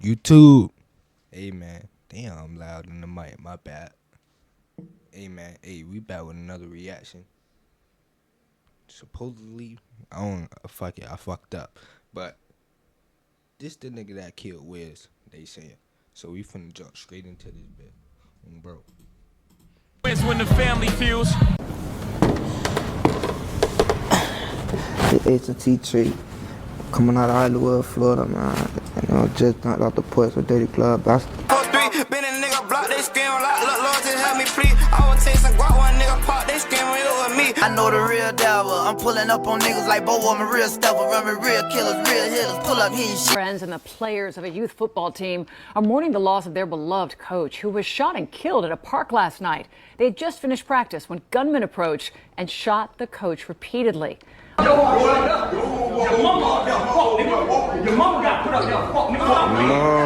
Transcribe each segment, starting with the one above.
YouTube. Hey man, damn, I'm loud in the mic. My bad. Hey man, hey, we back with another reaction. Supposedly, I don't fuck it, I fucked up. But this the nigga that killed Wiz, they saying. So we finna jump straight into this bit, bro. It's when the family feels. The H&T tree coming out of Hollywood, Florida, man. You know, just knocked out the porch with Dirty Club. Been a nigga block, they scream like, look, Lord, just help me, please. I would take some guap, one nigga pop, they scream with me. I know the real devil. I'm pulling up on niggas like Bo, I'm a real stepper, running real killers, real hitters, pull up hitting shit. Friends and the players of a youth football team are mourning the loss of their beloved coach, who was shot and killed at a park last night. They had just finished practice when gunmen approached and shot the coach repeatedly. Your mama got put up there, fuck nigga.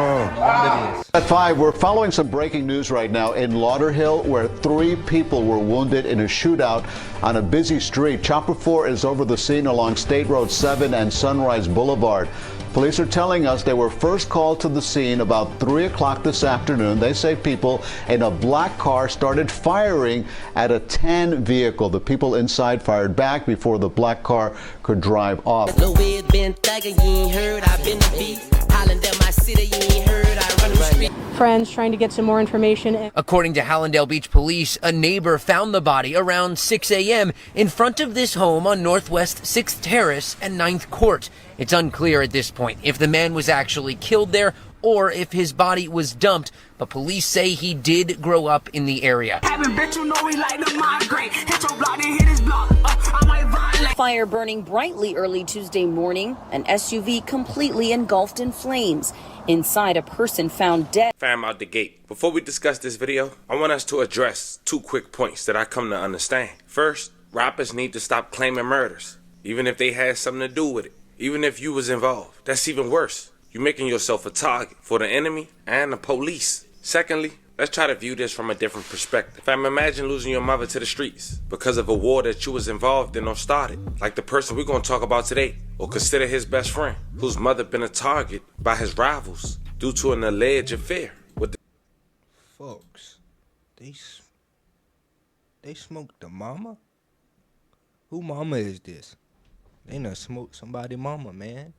At 5, we're following some breaking news right now in Lauderhill, where 3 people were wounded in a shootout on a busy street. Chopper 4 is over the scene along State Road 7 and Sunrise Boulevard. Police are telling us they were first called to the scene about 3 o'clock this afternoon. They say people in a black car started firing at a tan vehicle. The people inside fired back before the black car could drive off. Friends trying to get some more information. According to Hallandale Beach Police, a neighbor found the body around 6 a.m. in front of this home on Northwest 6th Terrace and 9th Court. It's unclear at this point if the man was actually killed there or if his body was dumped, but police say he did grow up in the area. Fire burning brightly early Tuesday morning, an SUV completely engulfed in flames. Inside, a person found dead. Fam out the gate. Before we discuss this video, I want us to address 2 quick points that I come to understand. First, rappers need to stop claiming murders, even if they had something to do with it. Even if you was involved. That's even worse. You're making yourself a target for the enemy and the police. Secondly, let's try to view this from a different perspective. Fam, imagine losing your mother to the streets because of a war that you was involved in or started. Like the person we're going to talk about today, or consider his best friend, whose mother been a target by his rivals due to an alleged affair with the... Folks, they smoked the mama? Who mama is this? They done smoked somebody mama, man.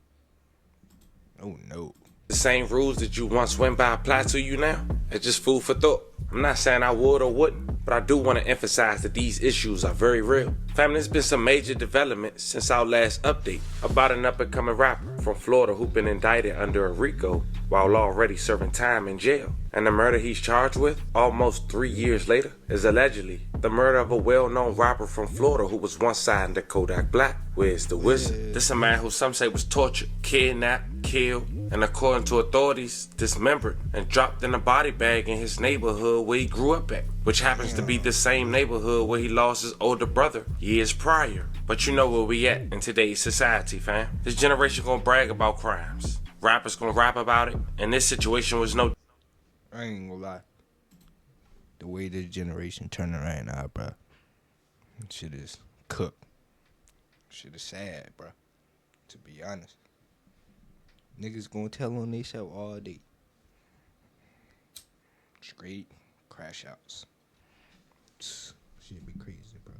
Oh no. The same rules that you once went by apply to you now? It's just food for thought. I'm not saying I would or wouldn't, but I do want to emphasize that these issues are very real. Family, there's been some major developments since our last update about an up-and-coming rapper from Florida who been indicted under a RICO while already serving time in jail. And the murder he's charged with, almost 3 years later, is allegedly the murder of a well-known rapper from Florida who was once signed to Kodak Black, Wiz the Wizard. This is a man who some say was tortured, kidnapped, killed, and according to authorities, dismembered and dropped in a body bag in his neighborhood where he grew up at, which happens to be the same neighborhood where he lost his older brother years prior. But you know where we at in today's society, fam. This generation gonna brag about crimes. Rappers gonna rap about it, and this situation was no... I ain't gonna lie. The way this generation turning right now, bro. Shit is cooked. Shit is sad, bro. To be honest. Niggas gonna tell on themselves all day. Straight crash outs. Shit be crazy, bro.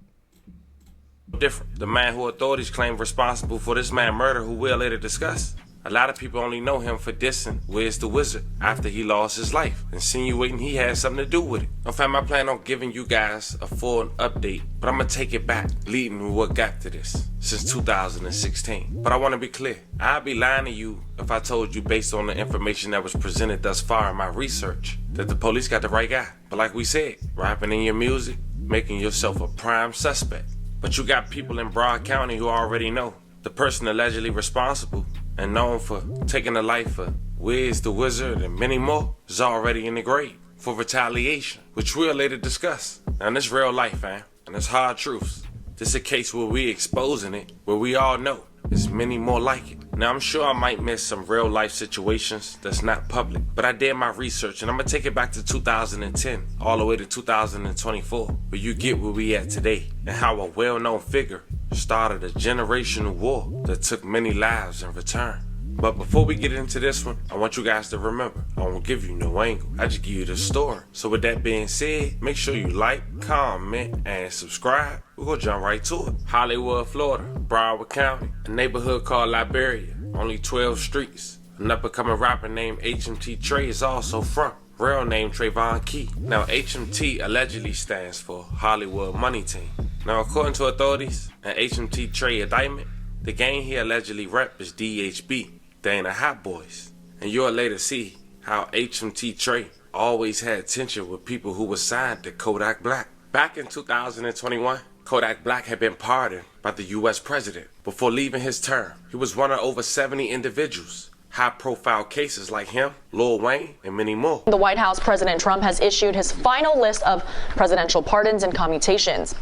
Different. The man who authorities claim responsible for this man's murder, who we'll later discuss. A lot of people only know him for dissing Wiz the Wizard after he lost his life, insinuating he had something to do with it. In fact, I plan on giving you guys a full update, but I'm gonna take it back, leading with what got to this, since 2016. But I wanna be clear, I'd be lying to you if I told you based on the information that was presented thus far in my research, that the police got the right guy. But like we said, rapping in your music, making yourself a prime suspect. But you got people in Broad County who already know the person allegedly responsible and known for taking the life of Wiz the Wizard and many more is already in the grave for retaliation, which we'll later discuss. Now this real life, fam, and it's hard truths. This is a case where we exposing it, where we all know there's many more like it. Now I'm sure I might miss some real life situations that's not public, but I did my research and I'm gonna take it back to 2010 all the way to 2024, where you get where we at today and how a well-known figure started a generational war that took many lives in return. But before we get into this one, I want you guys to remember, I won't give you no angle. I just give you the story. So with that being said, make sure you like, comment, and subscribe. We're gonna jump right to it. Hollywood, Florida, Broward County, a neighborhood called Liberia, only 12 streets. An up-and-coming rapper named HMT Trey is also from. Real name Trayvon Key. Now HMT allegedly stands for Hollywood Money Team. Now according to authorities, an HMT Trey indictment, the gang he allegedly rep is DHB. They ain't a Hot Boys. And you'll later see how HMT Trey always had tension with people who were signed to Kodak Black. Back in 2021, Kodak Black had been pardoned by the US president. Before leaving his term, he was one of over 70 individuals. High-profile cases like him, Lil Wayne, and many more. The White House, President Trump has issued his final list of presidential pardons and commutations.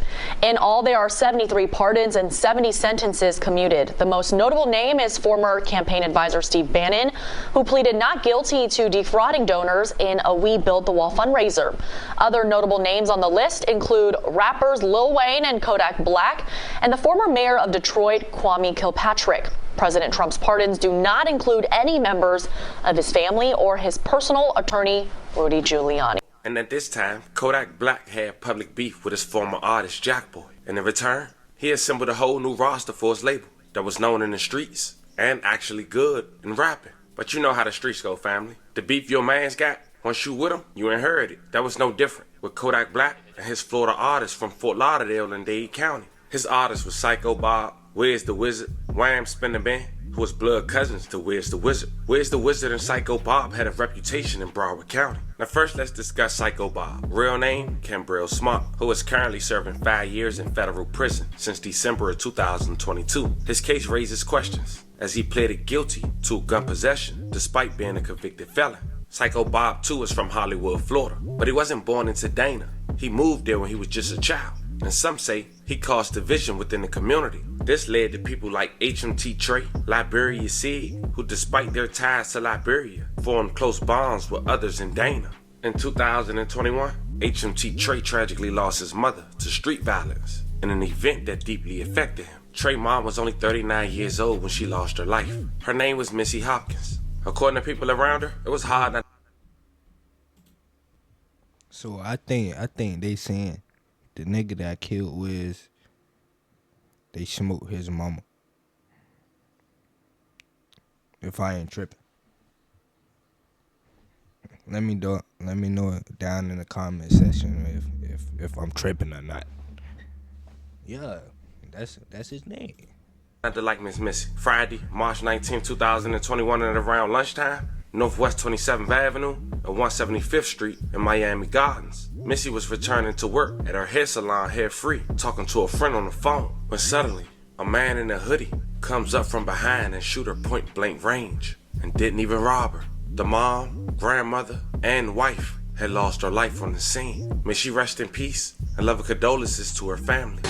In all, there are 73 pardons and 70 sentences commuted. The most notable name is former campaign advisor Steve Bannon, who pleaded not guilty to defrauding donors in a We Build the Wall fundraiser. Other notable names on the list include rappers Lil Wayne and Kodak Black, and the former mayor of Detroit, Kwame Kilpatrick. President Trump's pardons do not include any members of his family or his personal attorney, Rudy Giuliani. And at this time, Kodak Black had public beef with his former artist, Jackboy. And in return, he assembled a whole new roster for his label that was known in the streets and actually good in rapping. But you know how the streets go, family. The beef your man's got, once you with him, you inherit it. That was no different with Kodak Black and his Florida artists from Fort Lauderdale and Dade County. His artists was Psycho Bob, Where's the Wizard, Wham Spinning Band, who was blood cousins to Where's the Wizard. Where's the Wizard and Psycho Bob had a reputation in Broward County. Now first, let's discuss Psycho Bob. Real name, Cambrell Smart, who is currently serving 5 years in federal prison since December of 2022. His case raises questions, as he pleaded guilty to gun possession despite being a convicted felon. Psycho Bob, too, is from Hollywood, Florida, but he wasn't born into Dana. He moved there when he was just a child. And some say he caused division within the community. This led to people like HMT Trey, Liberia Sid, who despite their ties to Liberia, formed close bonds with others in Dana. In 2021, HMT Trey tragically lost his mother to street violence in an event that deeply affected him. Trey's mom was only 39 years old when she lost her life. Her name was Missy Hopkins. According to people around her, it was hard not. So I think they saying the nigga that killed Wiz, they smoked his mama. If I ain't tripping. Let me know down in the comment section if I'm tripping or not. Yeah, that's his name. Not to like Miss Missy. Friday, March 19, 2021 at around lunchtime, Northwest 27th Avenue and 175th Street in Miami Gardens. Missy was returning to work at her hair salon, Hair Free, talking to a friend on the phone, when suddenly a man in a hoodie comes up from behind and shoot her point blank range and didn't even rob her. The mom, grandmother, and wife had lost her life on the scene. May she rest in peace and love and condolences to her family.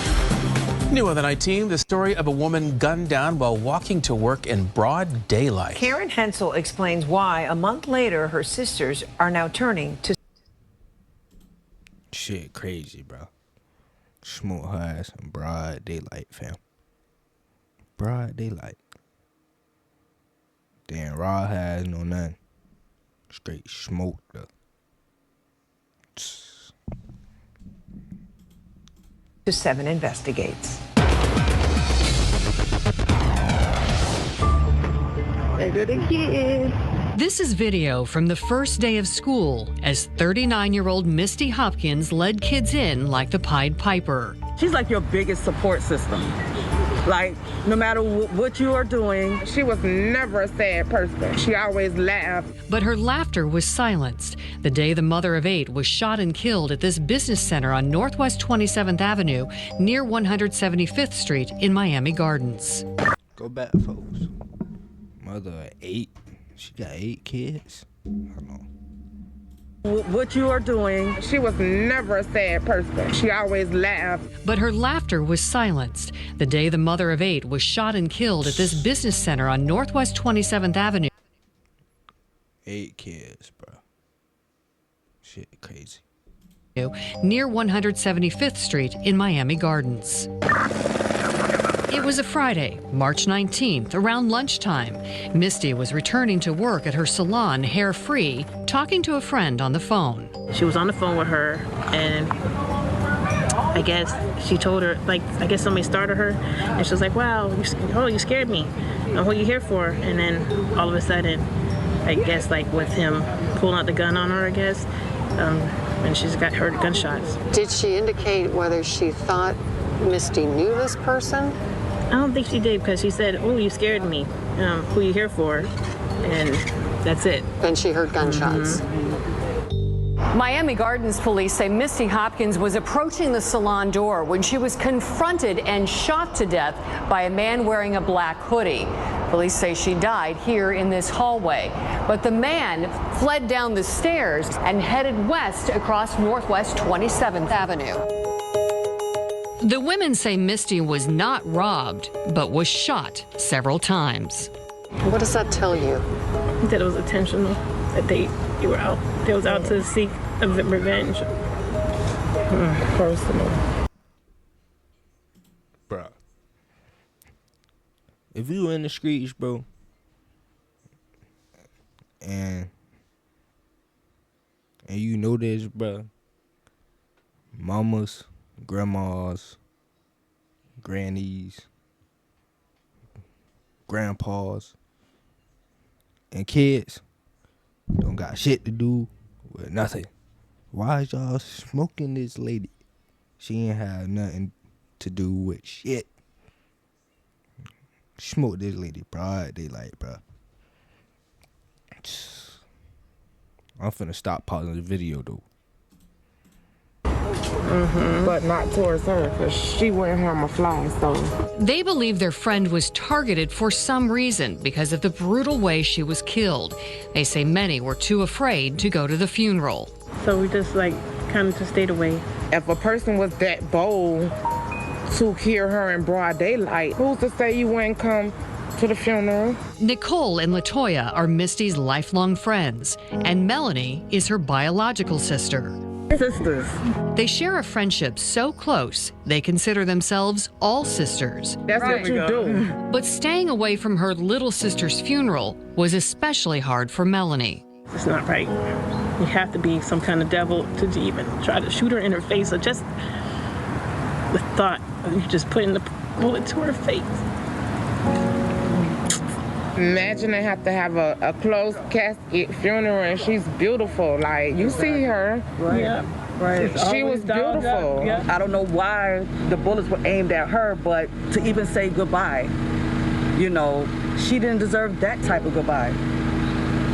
New on the night team, the story of a woman gunned down while walking to work in broad daylight. Karen Hensel explains why a month later her sisters are now turning to. Shit crazy, bro. Smoke her ass in broad daylight, fam. Broad daylight. They ain't raw her ass, no nothing. Straight smoked her. To 7 investigates. This is video from the first day of school as 39-year-old Misty Hopkins led kids in like the Pied Piper. She's like your biggest support system. Like, no matter what you are doing, she was never a sad person. She always laughed. But her laughter was silenced the day the mother of 8 was shot and killed at this business center on Northwest 27th Avenue near 175th Street in Miami Gardens. Go back, folks. Mother of 8. She got 8 kids. Hold on. What you are doing, she was never a sad person. She always laughed. But her laughter was silenced the day the mother of 8 was shot and killed at this business center on Northwest 27th Avenue. 8 kids, bro. Shit crazy. Near 175th Street in Miami Gardens. It was a Friday, March 19th, around lunchtime. Misty was returning to work at her salon, Hair Free, talking to a friend on the phone. She was on the phone with her, and I guess she told her, I guess somebody started her, and she was like, wow, you scared me. What are you here for? And then all of a sudden, I guess with him pulling out the gun on her, I guess, and she's got heard gunshots. Did she indicate whether she thought Misty knew this person? I don't think she did, because she said, oh, you scared me. Who are you here for? And that's it. Then she heard gunshots. Miami Gardens police say Misty Hopkins was approaching the salon door when she was confronted and shot to death by a man wearing a black hoodie. Police say she died here in this hallway, but the man fled down the stairs and headed west across Northwest 27th Avenue. The women say Misty was not robbed, but was shot several times. What does that tell you? That it was intentional, that they were out. They was out to seek revenge. Personal. Bro. If you in the streets, bro, and you know this, bro, mamas, grandmas, grannies, grandpas, and kids don't got shit to do with nothing. Why is y'all smoking this lady? She ain't have nothing to do with shit. Smoke this lady broad daylight, bro. I'm finna stop pausing the video though. But not towards her, because she wouldn't harm a fly, so. They believe their friend was targeted for some reason because of the brutal way she was killed. They say many were too afraid to go to the funeral. So we just kind of just stayed away. If a person was that bold to kill her in broad daylight, who's to say you wouldn't come to the funeral? Nicole and Latoya are Misty's lifelong friends, and Melanie is her biological sister. Sisters. They share a friendship so close, they consider themselves all sisters. That's right. What you do. But staying away from her little sister's funeral was especially hard for Melanie. It's not right. You have to be some kind of devil to even try to shoot her in her face, or just the thought of you just putting the bullet to her face. Imagine they have to have a closed casket funeral, and she's beautiful. You see her. Right. Yeah. Right. She was beautiful. Yeah. I don't know why the bullets were aimed at her, but to even say goodbye, she didn't deserve that type of goodbye.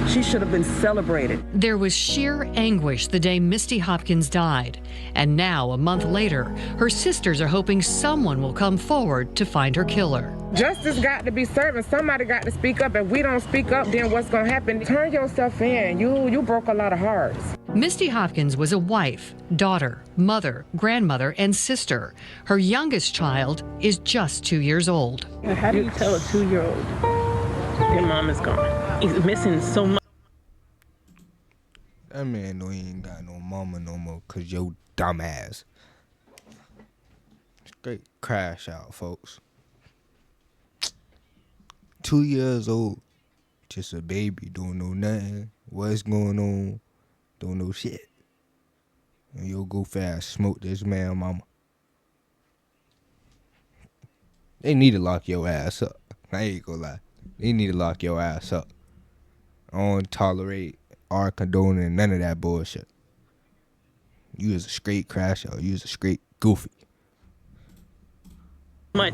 She should have been celebrated. There was sheer anguish the day Misty Hopkins died. And now, a month later, her sisters are hoping someone will come forward to find her killer. Justice got to be served, and somebody got to speak up. If we don't speak up, then what's going to happen? Turn yourself in. You broke a lot of hearts. Misty Hopkins was a wife, daughter, mother, grandmother, and sister. Her youngest child is just 2 years old. How do you tell a 2-year-old your mom is gone? He's missing so much. That man know he ain't got no mama no more, cause yo dumb ass. Straight crash out, folks. 2 years old, just a baby, don't know nothing. What's going on? Don't know shit. And yo go fast, smoke this man mama. They need to lock your ass up. I ain't gonna lie. They need to lock your ass up. I don't tolerate or condoning none of that bullshit. You is a straight crash out. You is a straight goofy. Much.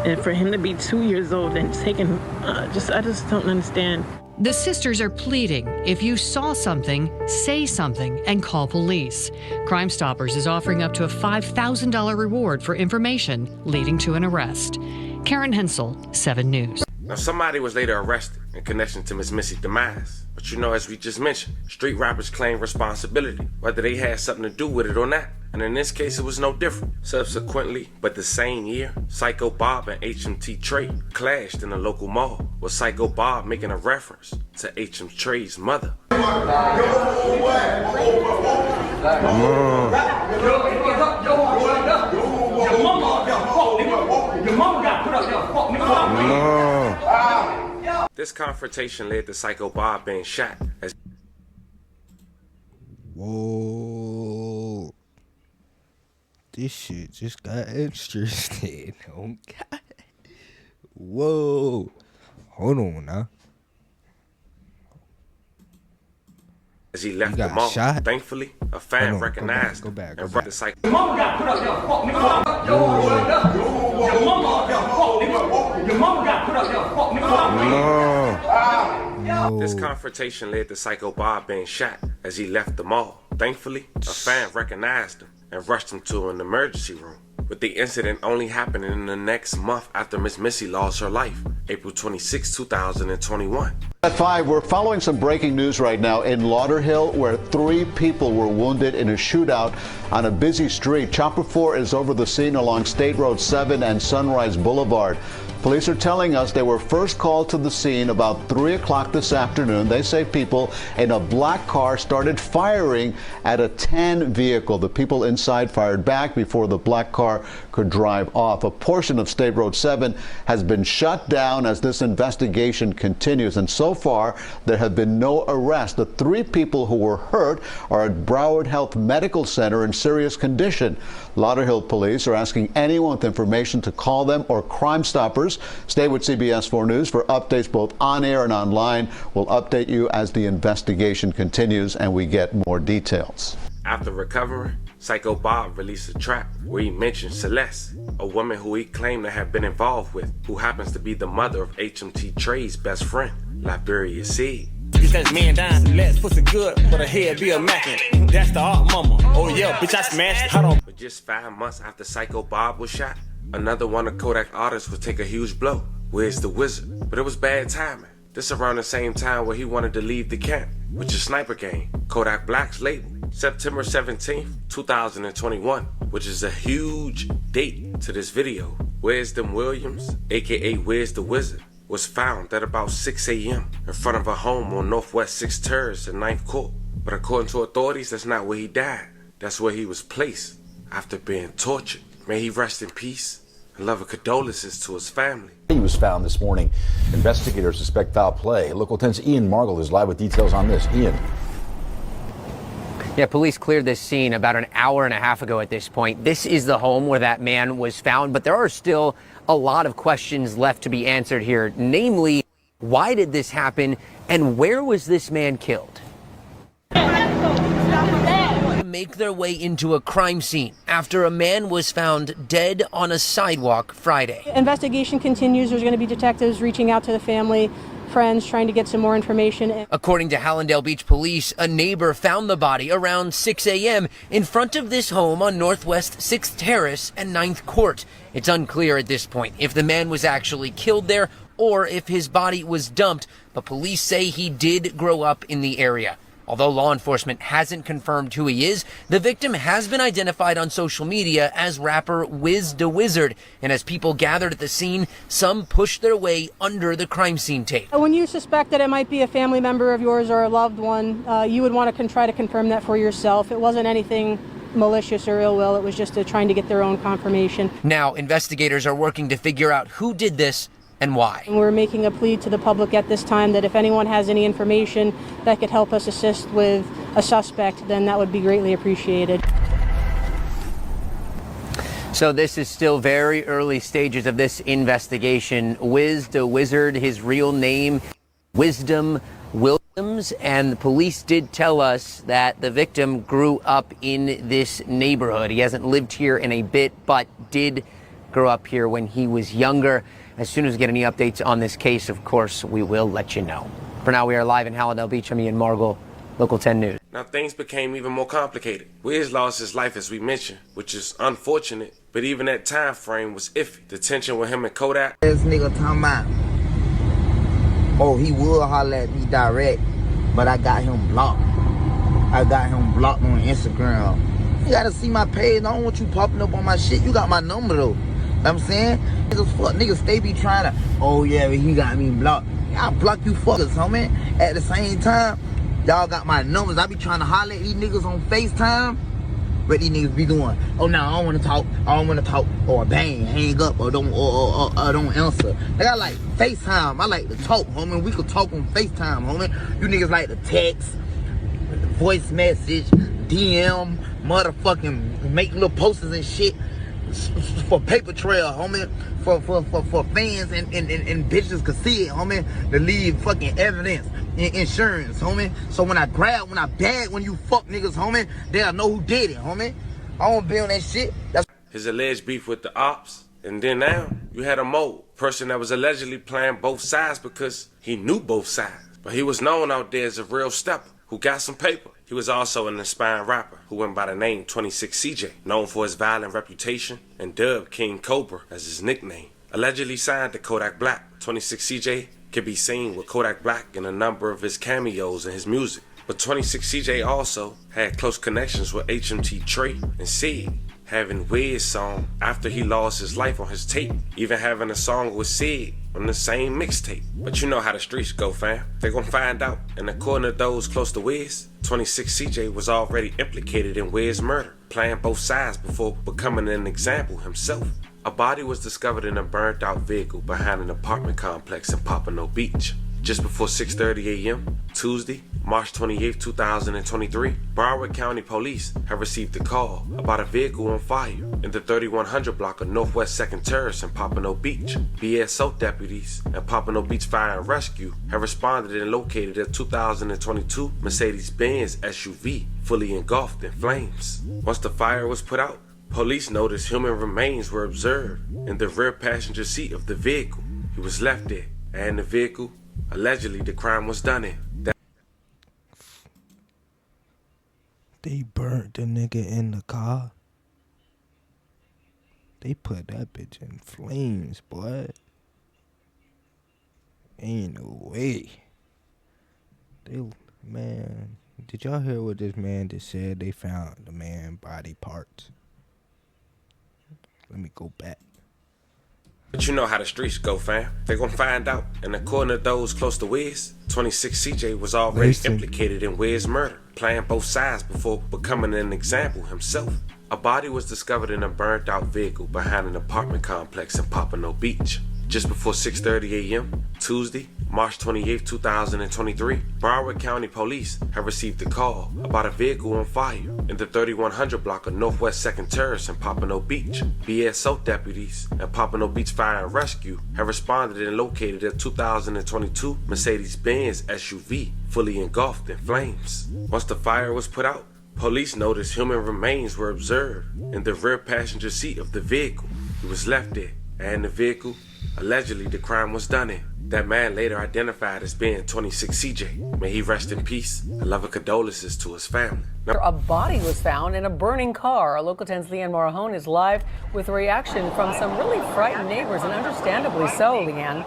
And for him to be 2 years old and taking, I just don't understand. The sisters are pleading, if you saw something, say something and call police. Crime Stoppers is offering up to a $5,000 reward for information leading to an arrest. Karen Hensel, 7 News. Now, somebody was later arrested in connection to Miss Missy's demise. But as we just mentioned, street rappers claim responsibility, whether they had something to do with it or not. And in this case, it was no different. Subsequently, but the same year, Psycho Bob and HMT Trey clashed in a local mall, with Psycho Bob making a reference to HM Trey's mother. Your mama got No. This confrontation led to Psycho Bob being shot. Whoa. This shit just got interesting. Oh, God. Whoa. Hold on now. As he left the mall, shot? thankfully, a fan recognized go back. and brought the Psycho. Your mama got put up there, fuck nigga. Your mama up there, fuck nigga. Your mama got put up there, fuck nigga. No. This confrontation led to Psycho Bob being shot as he left the mall. Thankfully, a fan recognized him and rushed him to an emergency room, with the incident only happening in the next month after Miss Missy lost her life, April 26, 2021. At 5, we're following some breaking news right now in Lauderhill, where 3 people were wounded in a shootout on a busy street. Chopper 4 is over the scene along State Road 7 and Sunrise Boulevard. Police are telling us they were first called to the scene about 3 o'clock this afternoon. They say people in a black car started firing at a tan vehicle. The people inside fired back before the black car could drive off. A portion of State Road 7 has been shut down as this investigation continues. And so far, there have been no arrests. The 3 people who were hurt are at Broward Health Medical Center in serious condition. Lauderhill police are asking anyone with information to call them or Crime Stoppers. Stay with CBS 4 News for updates both on air and online. We'll update you as the investigation continues and we get more details. After recovering, Psycho Bob released a track where he mentioned Celeste, a woman who he claimed to have been involved with, who happens to be the mother of HMT Trey's best friend, Liberia Seed. Bitch, that's man down. Let's pussy good, but her head be a mackin'. That's the art mama. Oh yeah, bitch, I smashed. Hold on. But just 5 months after Psycho Bob was shot, another one of Kodak artists would take a huge blow. Where's the Wizard? But it was bad timing. This around the same time where he wanted to leave the camp, which is Sniper Gang, Kodak Black's label. September 17th, 2021, which is a huge date to this video. Where's Them Williams, aka Where's the Wizard, was found at about 6 a.m. in front of a home on Northwest 6th Terrace and 9th Court. But according to authorities, that's not where he died. That's where he was placed after being tortured. May he rest in peace and love and condolences to his family. He was found this morning. Investigators suspect foul play. Local 10's Ian Margle is live with details on this. Ian. Yeah, police cleared this scene about an hour and a half ago at this point. This is the home where that man was found, but there are still a lot of questions left to be answered here. Namely, why did this happen and where was this man killed? Make their way into a crime scene after a man was found dead on a sidewalk Friday. Investigation continues. There's going to be detectives reaching out to the family, friends, trying to get some more information. According to Hallandale Beach Police, a neighbor found the body around 6 a.m. in front of this home on Northwest 6th Terrace and 9th Court. It's unclear at this point if the man was actually killed there or if his body was dumped, but police say he did grow up in the area. Although law enforcement hasn't confirmed who he is, the victim has been identified on social media as rapper Wiz the Wizard. And as people gathered at the scene, some pushed their way under the crime scene tape. When you suspect that it might be a family member of yours or a loved one, you would want to try to confirm that for yourself. It wasn't anything malicious or ill will. It was just trying to get their own confirmation. Now, investigators are working to figure out who did this and why. We're making a plea to the public at this time that if anyone has any information that could help us assist with a suspect, then that would be greatly appreciated. So this is still very early stages of this investigation. Wiz the Wizard, his real name, Wisdom Williams, and the police did tell us that the victim grew up in this neighborhood. He hasn't lived here in a bit, but did grow up here when he was younger. As soon as we get any updates on this case, of course, we will let you know. For now, we are live in Hallandale Beach. I'm Ian Margle, Local 10 News. Now things became even more complicated. Wiz lost his life, as we mentioned, which is unfortunate, but even that time frame was iffy. The tension with him and Kodak. This nigga talking about, oh, he would holler at me direct, but I got him blocked. I got him blocked on Instagram. You gotta see my page. I don't want you popping up on my shit. You got my number though. I'm saying, niggas stay be trying to, oh yeah, but he got me blocked. I'll block you fuckers, homie. At the same time, y'all got my numbers. I be trying to holler at these niggas on FaceTime. What these niggas be doing? Oh no, I don't wanna talk, or bang, hang up, or don't answer. Like I like FaceTime, I like to talk, homie. We could talk on FaceTime, homie. You niggas like to text, voice message, DM, motherfucking make little posters and shit for paper trail, homie. For fans and bitches could see it, homie. To leave fucking evidence and insurance, homie. So when I bag when you fuck niggas, homie, they'll know who did it, homie. I won't be on that shit. That's his alleged beef with the ops. And then now, you had a mole, person that was allegedly playing both sides because he knew both sides. But he was known out there as a real stepper who got some paper. He was also an aspiring rapper who went by the name 26CJ, known for his violent reputation and dubbed King Cobra as his nickname. Allegedly signed to Kodak Black, 26CJ can be seen with Kodak Black in a number of his cameos in his music. But 26CJ also had close connections with HMT Trey and Sid, having Wiz song after he lost his life on his tape, even having a song with Sid on the same mixtape. But you know how the streets go, fam. They're gonna find out. And according to those close to Wiz, 26CJ was already implicated in Wiz's murder, playing both sides before becoming an example himself. A body was discovered in a burnt out vehicle behind an apartment complex in Pompano Beach. Just before 6:30 a.m., Tuesday, March 28, 2023, Broward County Police have received a call about a vehicle on fire in the 3100 block of Northwest 2nd Terrace in Pompano Beach. BSO deputies and Pompano Beach Fire and Rescue have responded and located a 2022 Mercedes-Benz SUV fully engulfed in flames. Once the fire was put out, police noticed human remains were observed in the rear passenger seat of the vehicle. He was left there, and the vehicle, allegedly the crime was done in. They burnt the nigga in the car. They put that bitch in flames, boy. Ain't no way. Man, did y'all hear what this man just said? They found the man body parts. Let me go back. But you know how the streets go, fam. They're gonna find out. And according to those close to Wiz, 26CJ was already implicated in Wiz's murder, playing both sides before becoming an example himself. A body was discovered in a burnt out vehicle behind an apartment complex in Pompano Beach. Just before 6:30 a.m., Tuesday, March 28, 2023, Broward County Police have received a call about a vehicle on fire in the 3100 block of Northwest 2nd Terrace in Pompano Beach. BSO deputies and Pompano Beach Fire and Rescue have responded and located a 2022 Mercedes-Benz SUV fully engulfed in flames. Once the fire was put out, police noticed human remains were observed in the rear passenger seat of the vehicle. He was left there, and the vehicle, allegedly the crime was done in. That man later identified as being 26CJ. May he rest in peace. A love and condolences to his family. A body was found in a burning car. Our Local 10's Leanne Morahone is live with a reaction from some really frightened neighbors, and understandably so, Leanne.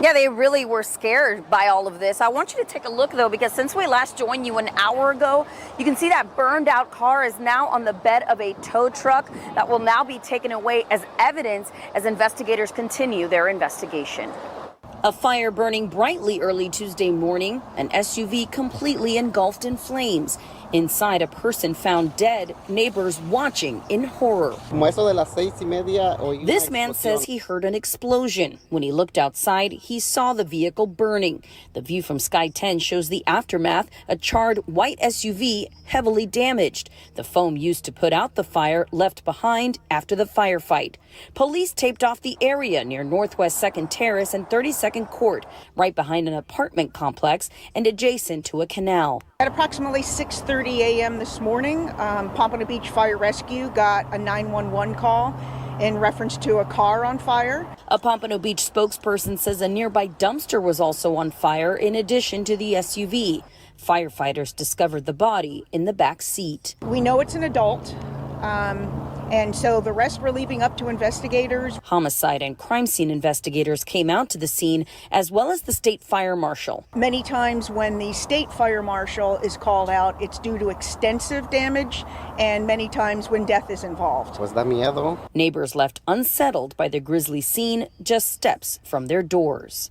Yeah, they really were scared by all of this. I want you to take a look, though, because since we last joined you an hour ago, you can see that burned out car is now on the bed of a tow truck that will now be taken away as evidence as investigators continue their investigation. A fire burning brightly early Tuesday morning, an SUV completely engulfed in flames. Inside, a person found dead, neighbors watching in horror. This man says he heard an explosion. When he looked outside, he saw the vehicle burning. The view from Sky 10 shows the aftermath, a charred white SUV heavily damaged. The foam used to put out the fire left behind after the firefight. Police taped off the area near Northwest 2nd Terrace and 32nd Court, right behind an apartment complex and adjacent to a canal. At approximately 6:30 a.m. this morning, Pompano Beach Fire Rescue got a 911 call in reference to a car on fire. A Pompano Beach spokesperson says a nearby dumpster was also on fire in addition to the SUV. Firefighters discovered the body in the back seat. We know it's an adult. And so the rest we're leaving up to investigators. Homicide and crime scene investigators came out to the scene, as well as the state fire marshal. Many times when the state fire marshal is called out, it's due to extensive damage, and many times when death is involved. Was that miedo? Neighbors left unsettled by the grisly scene just steps from their doors.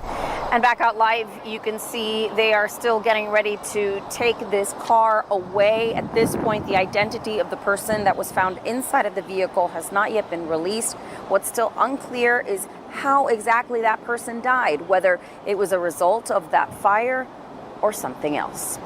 And back out live, you can see they are still getting ready to take this car away. At this point, the identity of the person that was found inside of the vehicle has not yet been released. What's still unclear is how exactly that person died, whether it was a result of that fire or something else.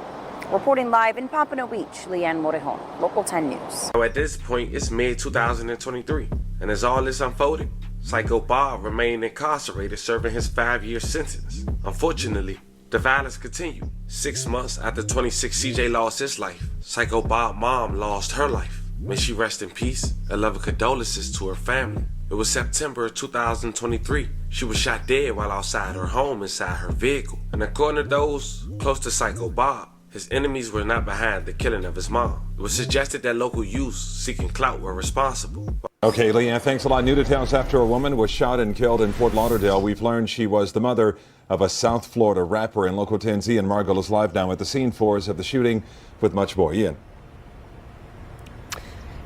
Reporting live in Pompano Beach, Leanne Morejon, Local 10 News. So at this point, it's mid-2023, and as all this unfolded, Psycho Bob remained incarcerated serving his 5-year sentence. Unfortunately, the violence continued. 6 months after 26 CJ lost his life, Psycho Bob's mom lost her life. May she rest in peace and love and condolences to her family. It was September 2023. She was shot dead while outside her home inside her vehicle. And according to those close to Psycho Bob, his enemies were not behind the killing of his mom. It was suggested that local youths seeking clout were responsible. Okay, Leanne, thanks a lot. New details after a woman was shot and killed in Fort Lauderdale. We've learned she was the mother of a South Florida rapper. And Local 10's Ian Margol is live now at the scene for us of the shooting with much more. Ian.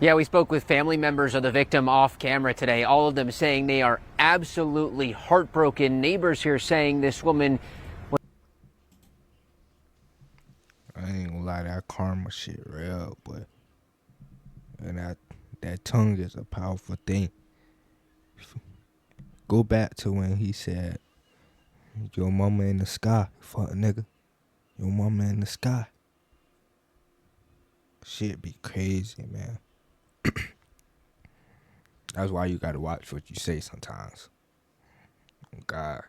Yeah, we spoke with family members of the victim off camera today, all of them saying they are absolutely heartbroken. Neighbors here saying this woman was... I ain't gonna lie, that karma shit real, but and that tongue is a powerful thing. Go back to when he said, "Your mama in the sky, fuck nigga. Your mama in the sky." Shit be crazy, man. That's why you gotta watch what you say sometimes. Oh God,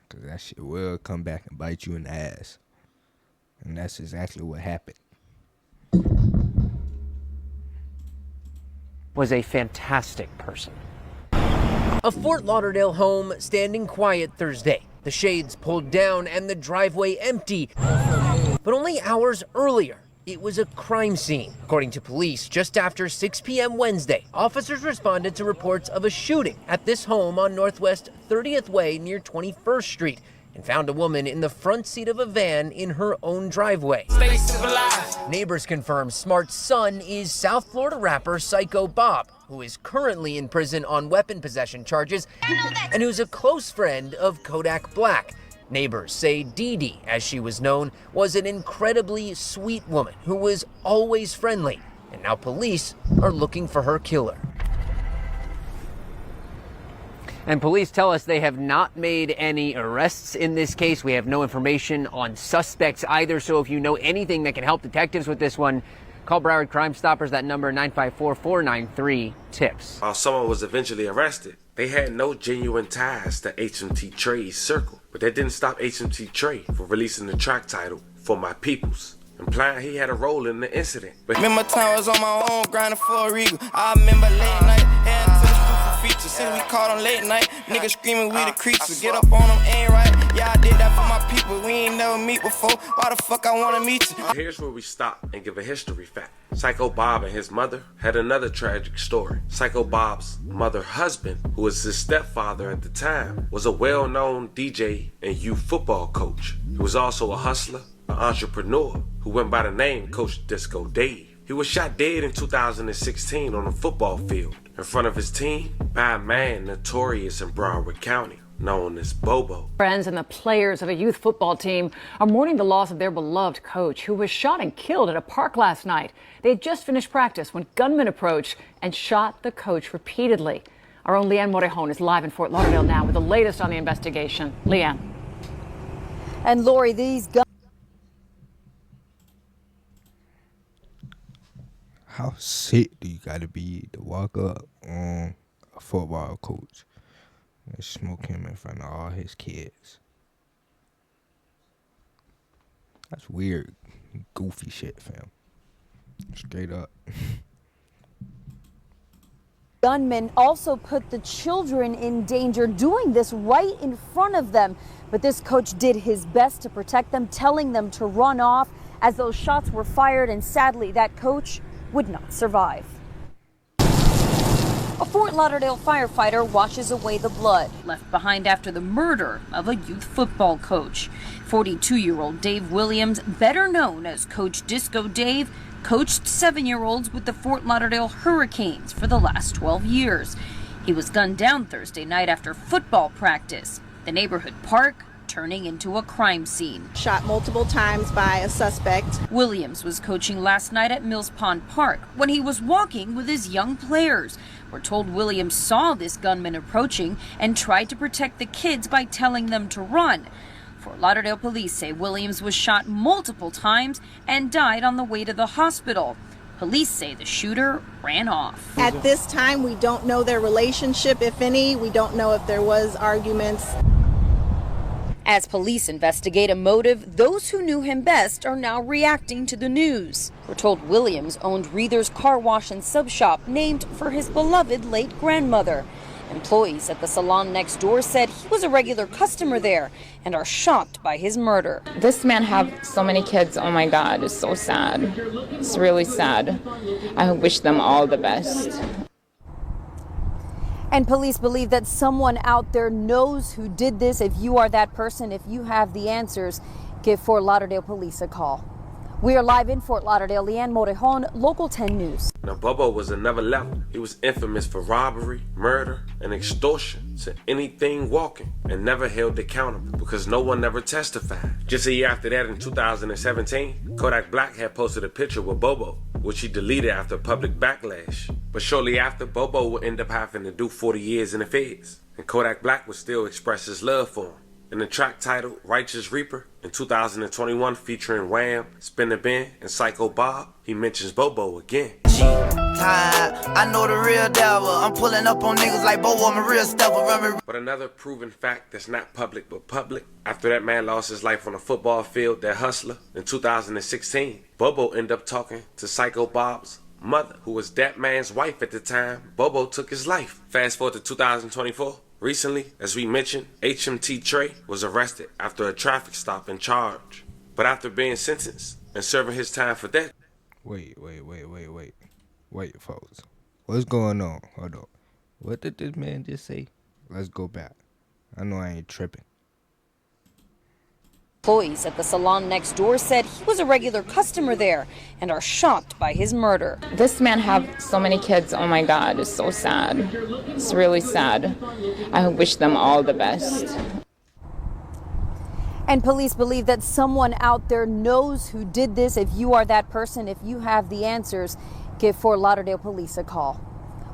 cause that shit will come back and bite you in the ass. And that's exactly what happened. Was a fantastic person. A Fort Lauderdale home standing quiet Thursday. The shades pulled down and the driveway empty. But only hours earlier, it was a crime scene. According to police, just after 6 p.m. Wednesday, officers responded to reports of a shooting at this home on Northwest 30th Way near 21st Street and found a woman in the front seat of a van in her own driveway. Stay civilized. Neighbors confirm Smart's son is South Florida rapper Psycho Bob, who is currently in prison on weapon possession charges and who's a close friend of Kodak Black. Neighbors say Dee Dee, as she was known, was an incredibly sweet woman who was always friendly, and now police are looking for her killer. And police tell us they have not made any arrests in this case. We have no information on suspects either, so if you know anything that can help detectives with this one, call Broward Crime Stoppers, that number 954-493-TIPS. While someone was eventually arrested, they had no genuine ties to HMT Trey's circle. But that didn't stop HMT Trey from releasing the track title, For My Peoples, implying he had a role in the incident. Remember time I was on my own, grinding for a regal. I remember late night, heading to the studio for features. Since we caught on late night, niggas screaming we the creatures. Get up on them, ain't right. Yeah, I did that for my people. We ain't never meet before. Why the fuck I wanna meet you? Here's where we stop and give a history fact. Psycho Bob and his mother had another tragic story. Psycho Bob's mother's husband, who was his stepfather at the time, was a well-known DJ and youth football coach. He was also a hustler, an entrepreneur, who went by the name Coach Disco Dave. He was shot dead in 2016 on a football field in front of his team by a man notorious in Broward County, known as Bobo. Friends and the players of a youth football team are mourning the loss of their beloved coach, who was shot and killed at a park last night. They had just finished practice when gunmen approached and shot the coach repeatedly. Our own Leanne Morejon is live in Fort Lauderdale now with the latest on the investigation. Leanne. And Lori, these guns. How sick do you gotta be to walk up on a football coach and smoke him in front of all his kids? That's weird, goofy shit, fam. Straight up. Gunmen also put the children in danger, doing this right in front of them. But this coach did his best to protect them, telling them to run off as those shots were fired, and sadly, that coach would not survive. A Fort Lauderdale firefighter washes away the blood left behind after the murder of a youth football coach. 42-year-old Dave Williams, better known as Coach Disco Dave, coached 7-year-olds with the Fort Lauderdale Hurricanes for the last 12 years. He was gunned down Thursday night after football practice. The neighborhood park turning into a crime scene. Shot multiple times by a suspect. Williams was coaching last night at Mills Pond Park when he was walking with his young players. We're told Williams saw this gunman approaching and tried to protect the kids by telling them to run. Fort Lauderdale police say Williams was shot multiple times and died on the way to the hospital. Police say the shooter ran off. At this time, we don't know their relationship, if any. We don't know if there was arguments. As police investigate a motive, those who knew him best are now reacting to the news. We're told Williams owned Reether's car wash and sub shop, named for his beloved late grandmother. Employees at the salon next door said he was a regular customer there and are shocked by his murder. This man have so many kids. Oh my God, it's so sad. It's really sad. I wish them all the best. And police believe that someone out there knows who did this. If you are that person, if you have the answers, give Fort Lauderdale police a call. We are live in Fort Lauderdale. Leanne Morejon, Local 10 News. Now, Bobo was another level. He was infamous for robbery, murder, and extortion to anything walking, and never held accountable because no one ever testified. Just a year after that, in 2017, Kodak Black had posted a picture with Bobo, which he deleted after public backlash. But shortly after, Bobo would end up having to do 40 years in the feds, and Kodak Black would still express his love for him. In the track titled Righteous Reaper in 2021, featuring Wham, Spin the Ben, and Psycho Bob, he mentions Bobo again. I know the real devil. I'm pulling up on niggas like Bobo. I'm a real stepper. But another proven fact that's not public but public. After that man lost his life on a football field, that hustler, in 2016, Bobo ended up talking to Psycho Bob's mother, who was that man's wife at the time. Bobo took his life. Fast forward to 2024. Recently, as we mentioned, HMT Trey was arrested after a traffic stop and charged. But after being sentenced and serving his time for that. Wait, folks. What's going on? Hold on. What did this man just say? Let's go back. I know I ain't tripping. Employees at the salon next door said he was a regular customer there and are shocked by his murder. This man have so many kids. Oh my God, it's so sad. It's really sad. I wish them all the best. And police believe that someone out there knows who did this. If you are that person, if you have the answers, give Fort Lauderdale police a call.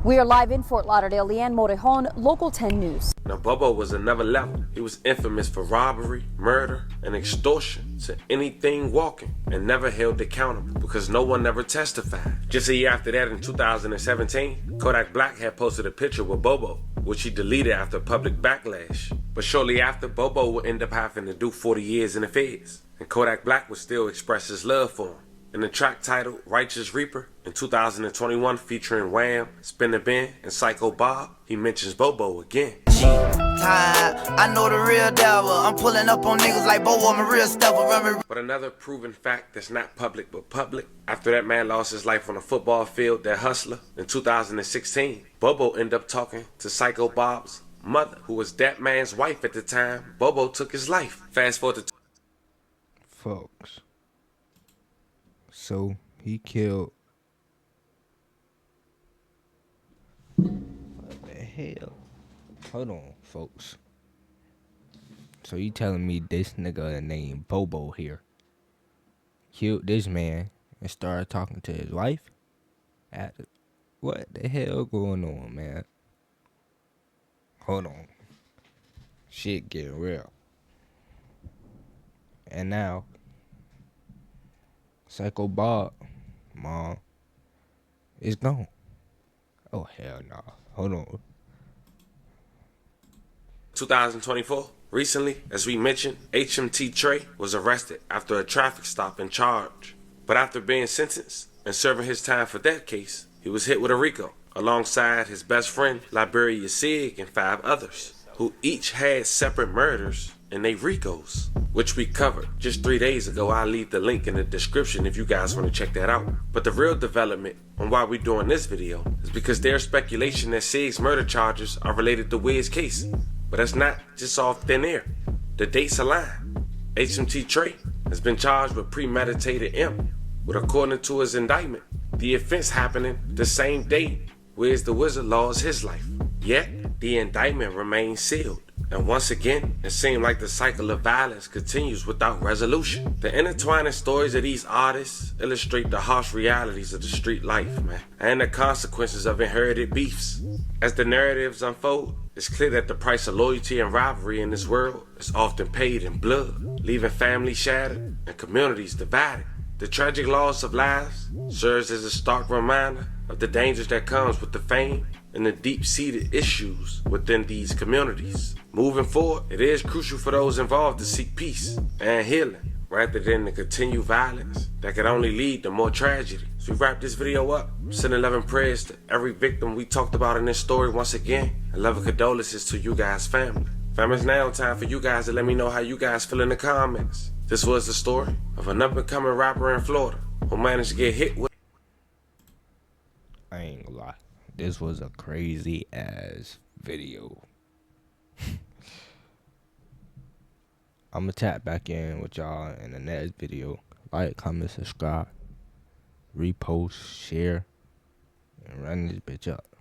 We are live in Fort Lauderdale. Leanne Morejon, Local 10 News. Now, Bobo was another level. He was infamous for robbery, murder, and extortion to anything walking, and never held accountable because no one ever testified. Just a year after that, in 2017, Kodak Black had posted a picture with Bobo, which he deleted after public backlash. But shortly after, Bobo would end up having to do 40 years in the feds, and Kodak Black would still express his love for him. In the track titled Righteous Reaper in 2021, featuring Wham, Spin the Ben, and Psycho Bob, he mentions Bobo again. I know the real devil. I'm pulling up on niggas like Bobo. I'm a real stepper. But another proven fact that's not public but public. After that man lost his life on a football field, that hustler, in 2016, Bobo ended up talking to Psycho Bob's mother, who was that man's wife at the time. Bobo took his life. Fast forward to folks. So he killed. What the hell? Hold on, folks. So you telling me this nigga named Bobo here killed this man and started talking to his wife? What the hell going on, man? Hold on. Shit getting real. And now Psycho Bob, mom, is gone. Oh, hell no. Hold on. 2024. Recently, as we mentioned, HMT Trey was arrested after a traffic stop and charged. But after being sentenced and serving his time for that case, he was hit with a RICO alongside his best friend, Liberia Sig, and 5 others, who each had separate murders and they RICOs, which we covered just 3 days ago. I'll leave the link in the description if you guys want to check that out. But the real development on why we're doing this video is because there's speculation that Sig's murder charges are related to Wiz's case. But that's not just off thin air. The dates align. HMT Trey has been charged with premeditated imp, with, according to his indictment, the offense happening the same day Wiz the Wizard lost his life. Yet, the indictment remains sealed. And once again, it seemed like the cycle of violence continues without resolution. The intertwining stories of these artists illustrate the harsh realities of the street life, man, and the consequences of inherited beefs. As the narratives unfold, it's clear that the price of loyalty and rivalry in this world is often paid in blood, leaving families shattered and communities divided. The tragic loss of lives serves as a stark reminder of the dangers that comes with the fame and the deep-seated issues within these communities. Moving forward, it is crucial for those involved to seek peace and healing rather than the continued violence that could only lead to more tragedy. As we wrap this video up, sending love and prayers to every victim we talked about in this story once again, and love and condolences to you guys' family. It's now time for you guys to let me know how you guys feel in the comments. This was the story of an up-and-coming rapper in Florida who managed to get hit with... I ain't gonna lie. This was a crazy ass video. I'm gonna tap back in with y'all in the next video. Like, comment, subscribe, repost, share, and run this bitch up.